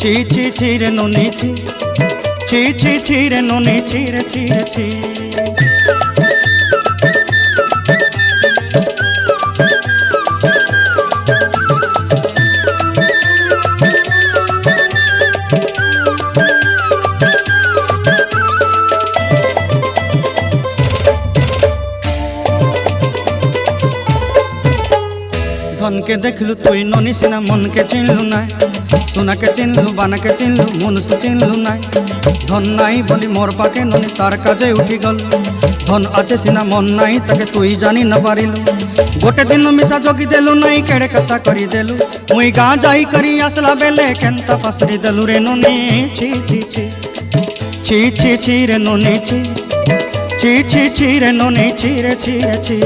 ছি ছি ছি রে ননি ছি ছি ছি ছি রে ননি ছি রে ছি রে ছি। धन के देखलु तुई ननी सिना मन के चिन्हलु ना, सोना के चिन्हलु बाना के चिन्हलु मनुष्य चिन्हलु ना। धन नाई बोली मोर पाके ननी तार काजे उठी गल, धन आछे सिना मन नाई ताके तुई जानी न पारिलु। गोटे दिन मिसा जोगी देलु नाई केड़े कथा करी देलु, मुई गाँ जाई करी आसला बेले केंता पासरी देलु रे ननी छी छी छी छी छी छी रे ननी छी छी छी छी रे ननी छी रे छी रे छी।